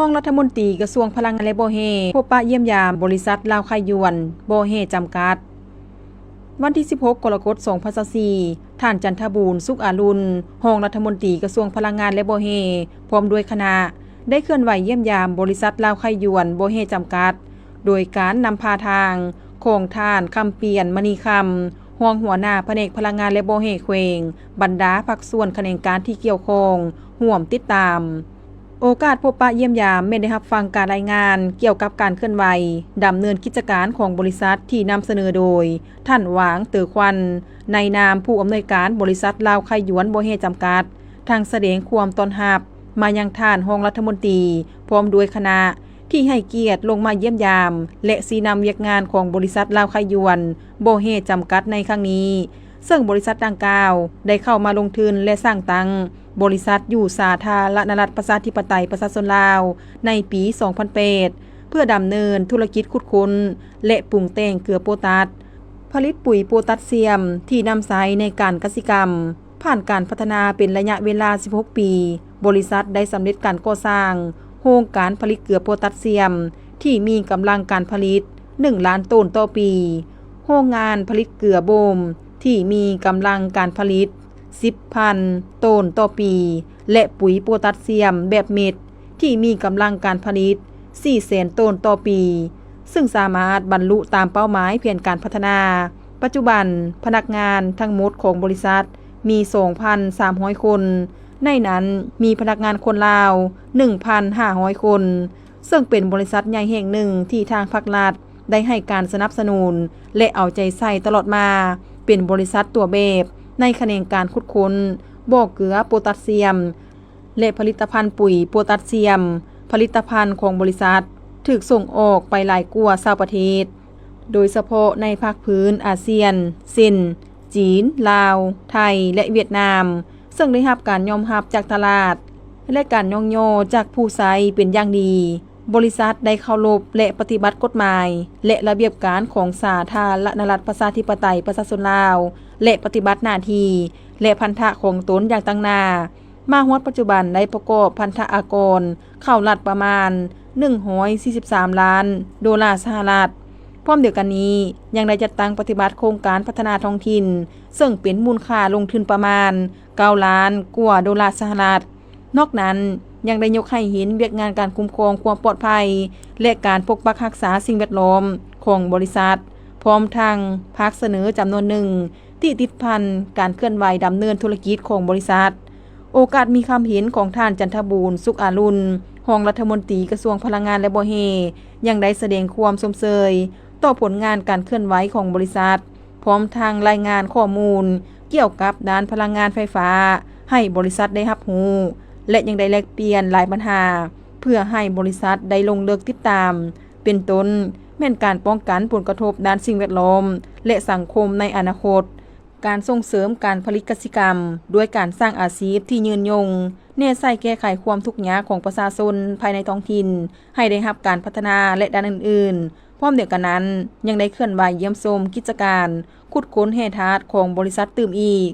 ห้องรัฐมนตรีกระทรวงพลังงานและโบเฮพบปะเยี่ยมยามบริษัทลาวไข่ยวนโบเฮจำกัดวันที่ 16 กรกฎาคม 2024 ท่านจันทบูรณ์ สุขอารุณห้องรัฐมนตรีกระทรวงพลังงานและโบเฮพร้อมด้วยคณะได้เคลื่อนไหวเยี่ยมยามบริษัทลาวไข่ยวนโบเฮจำกัดโดยการนำพาทางโครงท่านคำเปลี่ยนมณีคำห่วงหัวหน้าแผนกพลังงานและโบเฮเควงบรรดาภาคส่วนแขนงการที่เกี่ยวข้องร่วมติดตามโอกาสพบปะเยี่ยมยามไม่ได้รับฟังการรายงานเกี่ยวกับการเคลื่อนไหวดำเนินกิจการของบริษัทที่นำเสนอโดยท่านหวางเตือควันในนามผู้อำนวยการบริษัทลาวไข่หยวนโบเฮจำกัดทางแสดงความต้อนรับมายังท่านห้องรัฐมนตรีพร้อมด้วยคณะที่ให้เกียรติลงมาเยี่ยมยามและสีนำเวียกงานของบริษัทลาวไข่หยวนโบเฮจำกัดในครั้งนี้ซึ่งบริษัทดังกล่าวได้เข้ามาลงทุนและสร้างตั้งบริษัทอยู่สาธารณรัฐประชาธิปไตยประชาชนลาวในปี 2008 เพื่อดำเนินธุรกิจขุดค้นและปรุงแต่งเกลือโพแทสผลิตปุ๋ยโพแทสเซียมที่นำใช้ในการเกษตรกรรมผ่านการพัฒนาเป็นระยะเวลา 16 ปี บริษัทได้สำเร็จการก่อสร้างโรงการผลิตเกลือโพแทสเซียมที่มีกำลังการผลิต 1 ล้านตันต่อปีโรงงานผลิตเกลือโบมที่มีกำลังการผลิต10,000 ตันต่อปีและปุ๋ยโพแทสเซียมแบบเม็ดที่มีกำลังการผลิต 400,000 ตันต่อปีซึ่งสามารถบรรลุตามเป้าหมายแผนการพัฒนาปัจจุบันพนักงานทั้งหมดของบริษัทมี 2,300 คนในนั้นมีพนักงานคนลาว 1,500 คนซึ่งเป็นบริษัทใหญ่แห่งหนึ่งที่ทางภาครัฐได้ให้การสนับสนุนและเอาใจใส่ตลอดมาเป็นบริษัทตัวแบบในแขนงการขุดค้นบ่อเกลือโพแทสเซียมและผลิตภัณฑ์ปุ๋ยโพแทสเซียมผลิตภัณฑ์ของบริษัทถูกส่งออกไปหลายกว่า20ประเทศโดยเฉพาะในภาคพื้นอาเซียนเช่นจีนลาวไทยและเวียดนามซึ่งได้รับการยอมรับจากตลาดและการย่องโยจากผู้ใช้เป็นอย่างดีบริษัทได้เคารพและปฏิบัติกฎหมายและระเบียบการของสาธารณรัฐประชาธิปไตยประชาชนลาวและปฏิบัติหน้าที่และพันธะของตนอย่างตั้งหน้ามาฮอดปัจจุบันได้ประกอบพันธะอากรเข้ารัฐประมาณ143 ล้านดอลลาร์สหรัฐพร้อมเดียวกันนี้ยังได้จัดตั้งปฏิบัติโครงการพัฒนาท้องถิ่นซึ่งเป็นมูลค่าลงทุนประมาณ9 ล้านกว่าดอลลาร์สหรัฐนอกนั้นยังได้ยกให้เห็นเวียกงานการคุ้มครองความปลอดภัยและการปกปักรักษาสิ่งแวดล้อมของบริษัทพร้อมทั้งภาคเสนอจำนวนหนึ่งที่ติดพันการเคลื่อนไหวดำเนินธุรกิจของบริษัทโอกาสมีความเห็นของท่านจันทบูรณ์ สุขอารุณรองรัฐมนตรีกระทรวงพลังงานและโบเฮยังได้แสดงความสมเสยต่อผลงานการเคลื่อนไหวของบริษัทพร้อมทางรายงานข้อมูลเกี่ยวกับด้านพลังงานไฟฟ้าให้บริษัทได้รับรู้และยังได้แลกเปลี่ยนหลายปัญหาเพื่อให้บริษัทได้ลงเลิกติดตามเป็นต้นแม่นการป้องกันผลกระทบด้านสิ่งแวดล้อมและสังคมในอนาคตการส่งเสริมการผลิตกสิกรรมด้วยการสร้างอาชีพที่ยืนยงแน่ใส่แก้ไขความทุกข์ยากของประชาชนภายในท้องถิ่นให้ได้รับการพัฒนาและด้านอื่นๆพร้อมเดียวกันนั้นยังได้เคลื่อนไหวเยี่ยมชมกิจการขุดค้นแร่ธาตุของบริษัทตื่มอีก